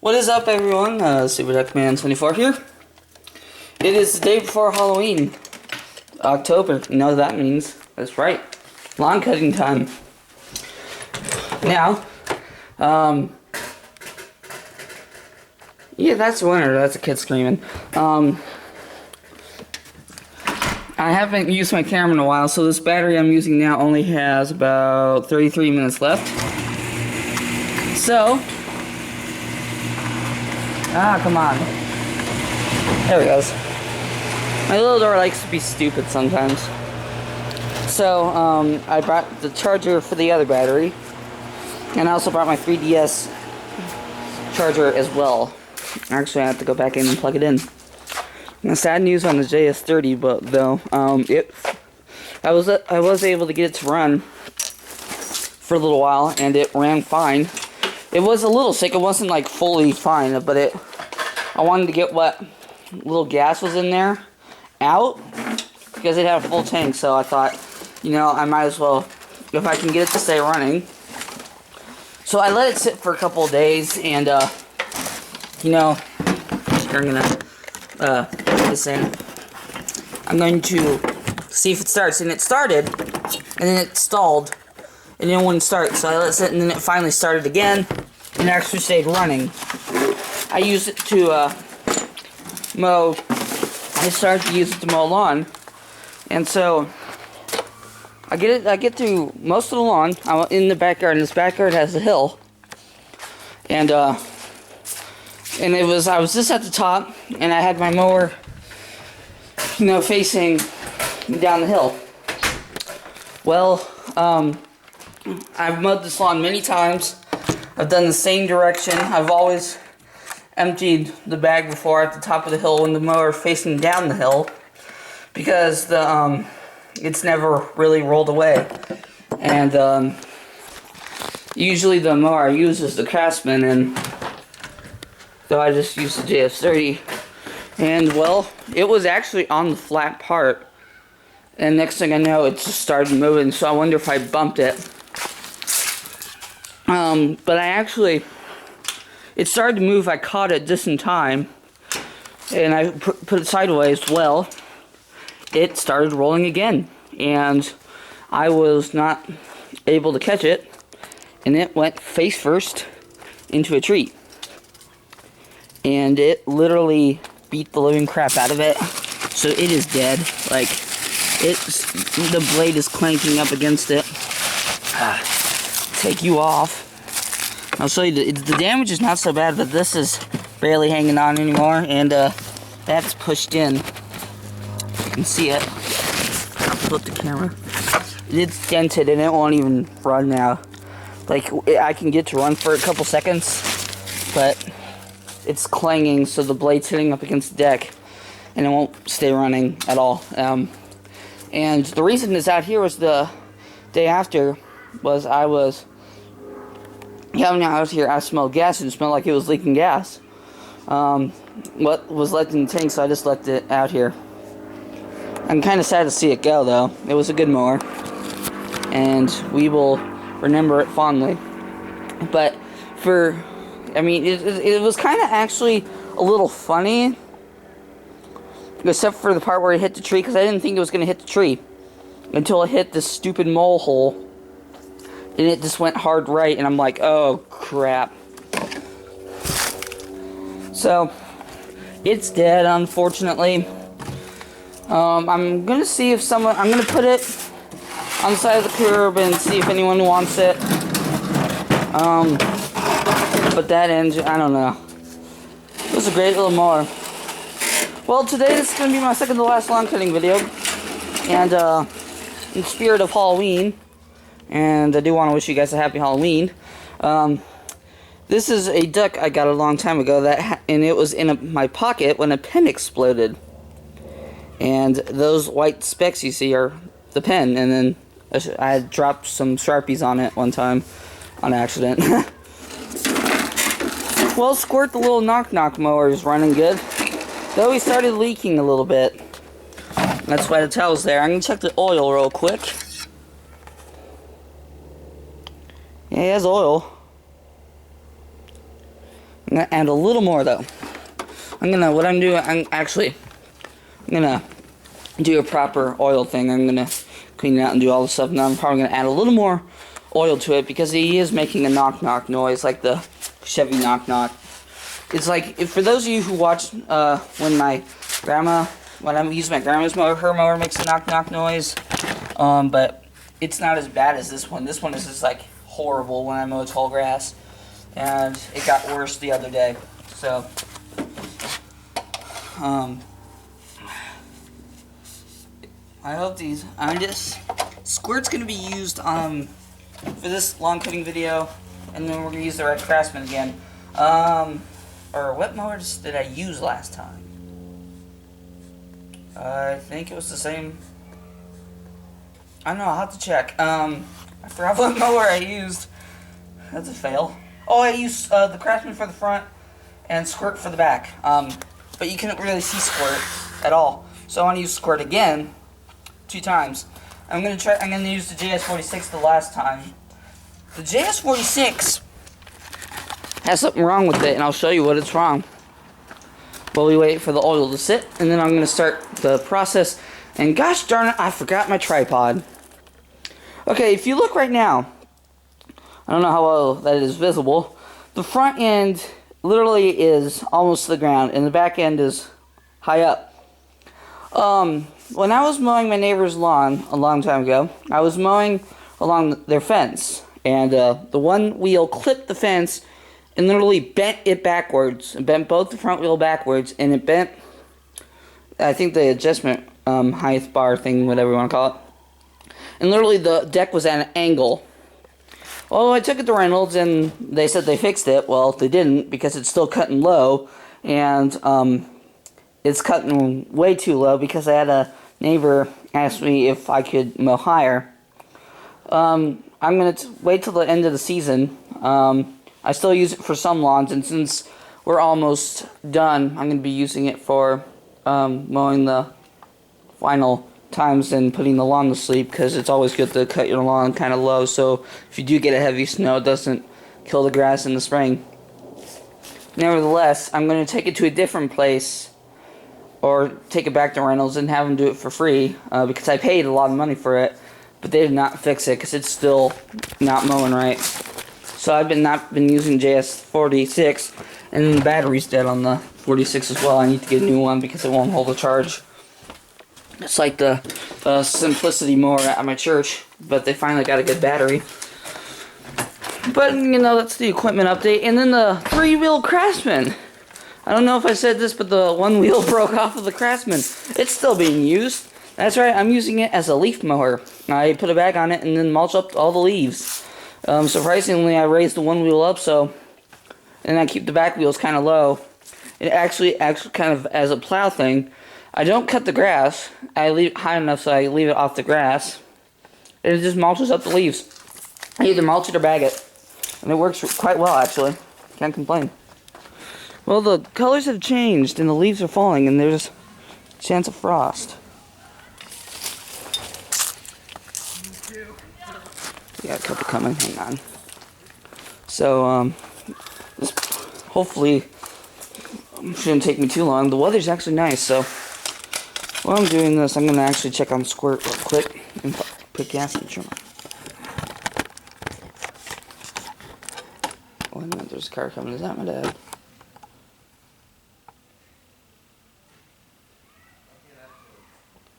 What is up, everyone? Super Man 24 here. It is the day before Halloween, October. You know what that means? That's right, lawn cutting time. Now, yeah, that's winter. That's a kid screaming. I haven't used my camera in a while, so this battery I'm using now only has about 33 minutes left. So, come on. There it goes. My little door likes to be stupid sometimes. So, I brought the charger for the other battery. And I also brought my 3DS charger as well. Actually, I have to go back in and plug it in. Now, sad news on the JS30, but though, I was able to get it to run for a little while, and it ran fine. It was a little sick. It wasn't like fully fine, but I wanted to get what little gas was in there out because it had a full tank. So I thought, you know, I might as well, if I can get it to stay running. So I let it sit for a couple of days, and you know, I'm gonna put this in. I'm going to see if it starts, and it started, and then it stalled, and then it wouldn't start. So I let it sit, and then it finally started again, and it actually stayed running. I used it to mow. I started to use it to mow lawn, and so I get through most of the lawn. I'm in the backyard, and this backyard has a hill, and I was just at the top, and I had my mower, you know, facing down the hill. Well, I've mowed this lawn many times. I've done the same direction. I've always emptied the bag before at the top of the hill when the mower facing down the hill, because the it's never really rolled away. And usually the mower I use is the Craftsman, and so I just used the JS30. And well, it was actually on the flat part, and next thing I know, it just started moving. So I wonder if I bumped it. But it started to move. I caught it just in time, and I put it sideways. Well, it started rolling again, and I was not able to catch it, and it went face first into a tree, and it literally beat the living crap out of it. So it is dead. Like, the blade is clanking up against it. Take you off. I'll show you, the damage is not so bad, but this is barely hanging on anymore, and that's pushed in. You can see it. I'll flip the camera. It's dented, and it won't even run now. Like, I can get to run for a couple seconds, but it's clanging, so the blade's hitting up against the deck, and it won't stay running at all. And the reason it's out here was the day after was I was coming out here. I smelled gas, and it smelled like it was leaking gas. What was left in the tank, so I just left it out here. I'm kind of sad to see it go, though. It was a good mower, and we will remember it fondly. But it was kind of actually a little funny, except for the part where it hit the tree, because I didn't think it was going to hit the tree until it hit this stupid mole hole. And it just went hard right, and I'm like, oh crap. So it's dead, unfortunately. I'm gonna see if I'm gonna put it on the side of the curb and see if anyone wants it. But that engine, I don't know. It was a great little mower. Well, today this is gonna be my second to last lawn cutting video, and in spirit of Halloween. And I do want to wish you guys a happy Halloween. This is a duck I got a long time ago, and it was in my pocket when a pen exploded. And those white specks you see are the pen, and then I had dropped some Sharpies on it one time on accident. Well, Squirt, the little knock-knock mower, is running good, though he started leaking a little bit. That's why the towel's there. I'm going to check the oil real quick. Yeah, he has oil. I'm gonna add a little more though. I'm gonna do a proper oil thing. I'm gonna clean it out and do all the stuff. Now I'm probably gonna add a little more oil to it because he is making a knock knock noise like the Chevy knock knock. It's like, for those of you who watch when I'm using my grandma's mower, her mower makes a knock knock noise. But it's not as bad as this one. This one is just like horrible when I mow tall grass, and it got worse the other day. So I hope squirt's gonna be used for this lawn cutting video, and then we're gonna use the red Craftsman again. Or what mowers did I use last time? I think it was the same. I don't know, I'll have to check. I forgot what mower I used. That's a fail. Oh, I used the Craftsman for the front and Squirt for the back. But you couldn't really see Squirt at all. So I want to use Squirt again 2 times. I'm gonna use the JS46 the last time. The JS46 has something wrong with it, and I'll show you what it's wrong while we wait for the oil to sit, and then I'm gonna start the process. And gosh darn it, I forgot my tripod. Okay, if you look right now, I don't know how well that is visible. The front end literally is almost to the ground, and the back end is high up. When I was mowing my neighbor's lawn a long time ago, I was mowing along their fence, and the one wheel clipped the fence and literally bent it backwards. It bent both the front wheel backwards, and it bent, I think, the adjustment height bar thing, whatever you want to call it. And literally the deck was at an angle. Well, I took it to Reynolds, and they said they fixed it. Well, they didn't, because it's still cutting low, and it's cutting way too low because I had a neighbor ask me if I could mow higher. I'm going to wait till the end of the season. I still use it for some lawns, and since we're almost done, I'm going to be using it for mowing the final times and putting the lawn to sleep, because it's always good to cut your lawn kind of low, so if you do get a heavy snow, it doesn't kill the grass in the spring. Nevertheless, I'm going to take it to a different place, or take it back to Reynolds and have them do it for free, because I paid a lot of money for it, but they did not fix it because it's still not mowing right. So I've not been using JS46, and the battery's dead on the 46 as well. I need to get a new one because it won't hold a charge. It's like the Simplicity mower at my church, but they finally got a good battery. But, you know, that's the equipment update. And then the 3-wheel Craftsman. I don't know if I said this, but the one wheel broke off of the Craftsman. It's still being used. That's right, I'm using it as a leaf mower. I put a bag on it and then mulch up all the leaves. Surprisingly, I raised the one wheel up, and I keep the back wheels kind of low. It actually acts kind of as a plow thing. I don't cut the grass. I leave it high enough so I leave it off the grass. And it just mulches up the leaves. I either mulch it or bag it. And it works quite well, actually. Can't complain. Well, the colors have changed, and the leaves are falling, and there's a chance of frost. We got a couple coming. Hang on. So, this hopefully shouldn't take me too long. The weather's actually nice, so while I'm doing this, I'm going to actually check on Squirt real quick and put gas in the trimmer. Wait a minute, there's a car coming. Is that my dad?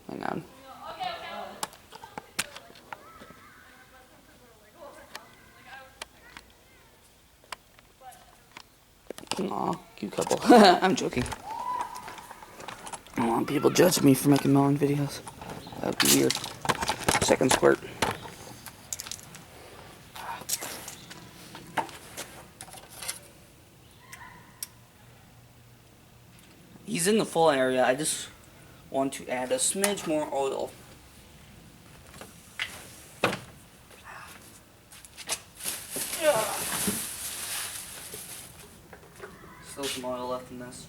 Hang on. Aw, cute couple. I'm joking. I don't want people judging me for making mowing videos. That would be weird. Second Squirt. He's in the full area. I just want to add a smidge more oil. Still some oil left in this.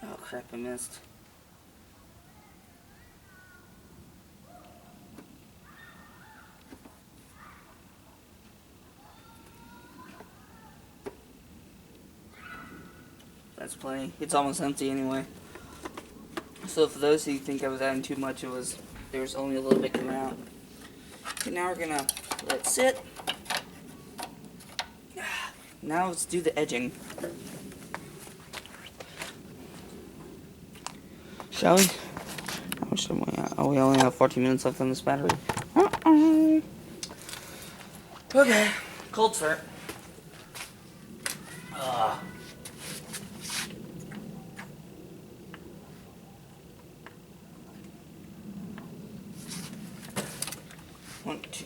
Oh crap, I missed. That's plenty. It's almost empty anyway. So for those who think I was adding too much, there was only a little bit coming out. Okay, now we're gonna let it sit. Now let's do the edging. Shall we? How much time we at? Oh, we only have 14 minutes left on this battery. Okay, cold start. One, two.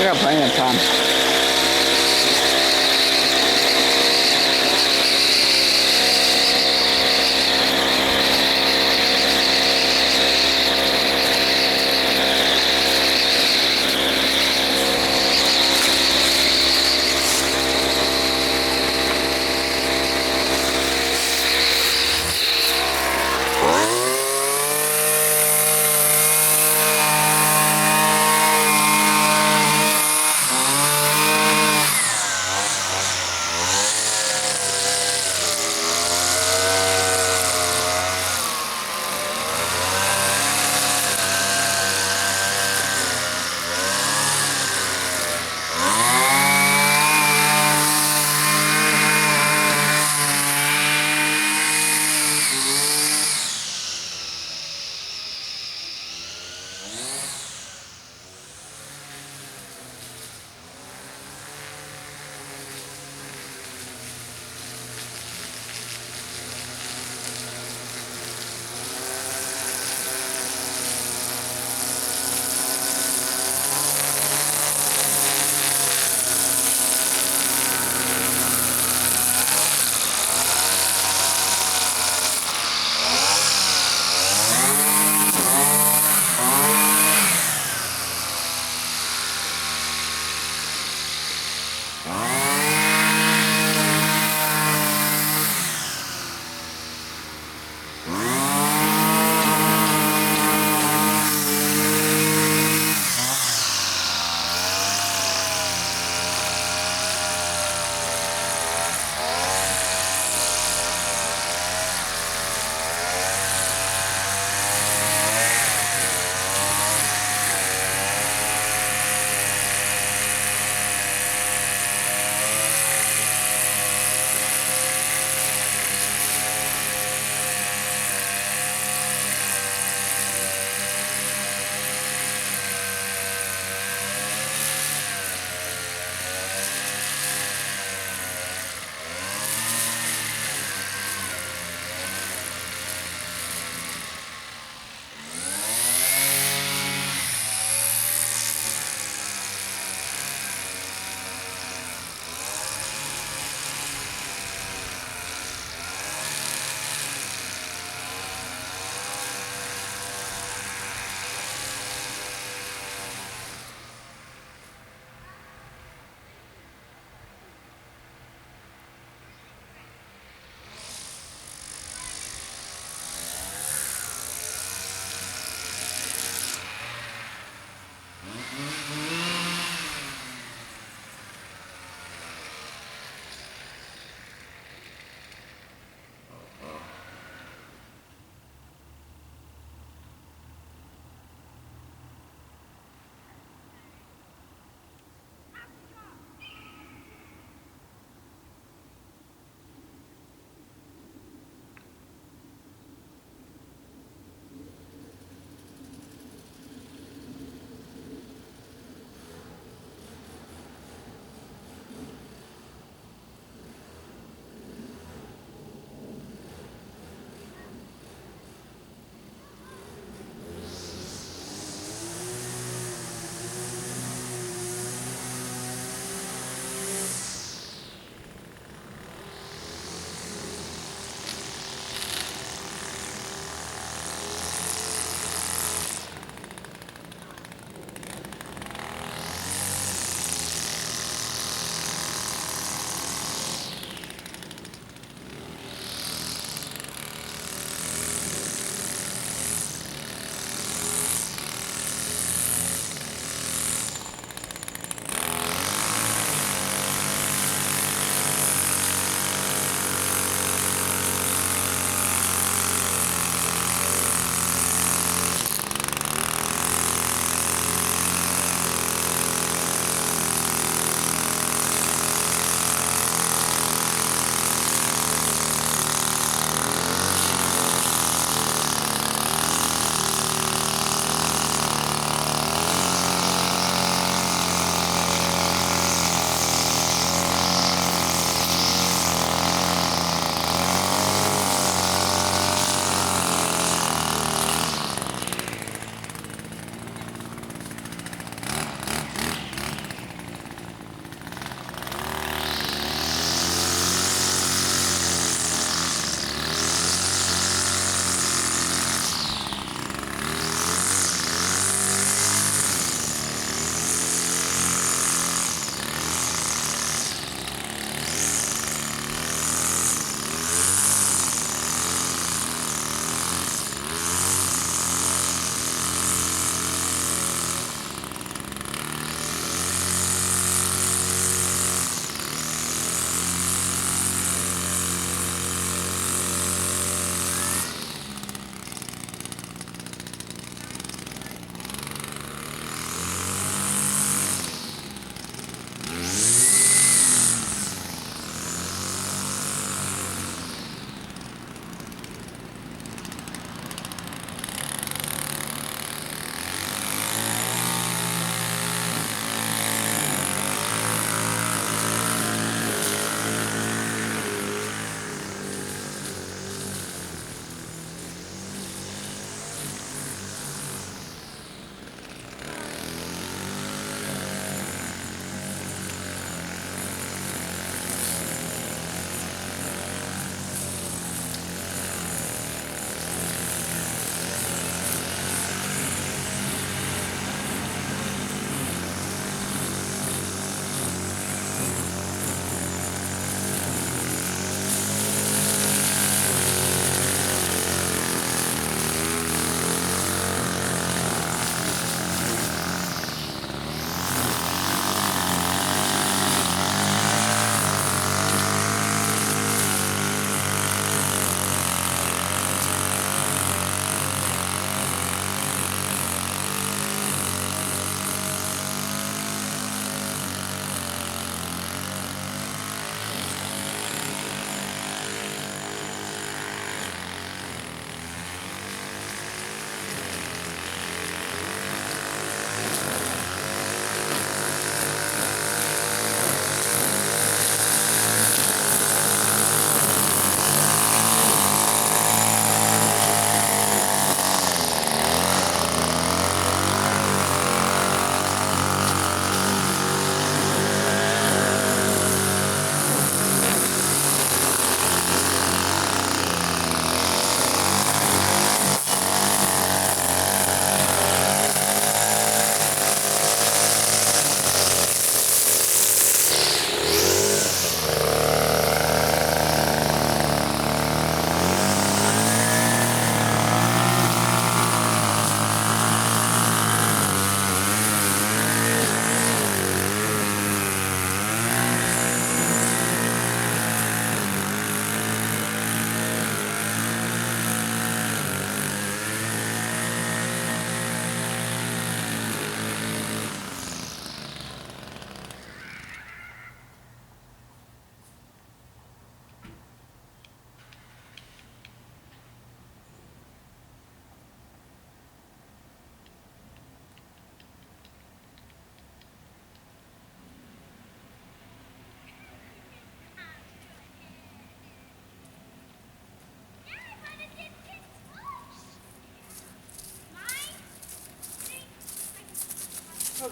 We got plenty of time.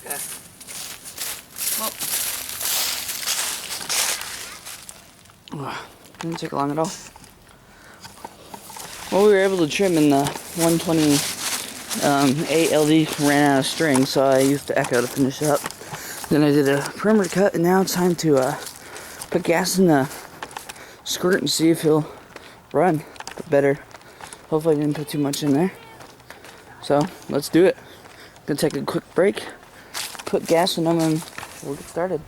Okay. Well, didn't take long at all. Well, we were able to trim in the 120 8LD ran out of string, so I used the Echo to finish up. Then I did a perimeter cut, and now it's time to put gas in the squirt and see if he'll run better. Hopefully I didn't put too much in there. So, let's do it. Gonna take a quick break, put gas in them, and we'll get started.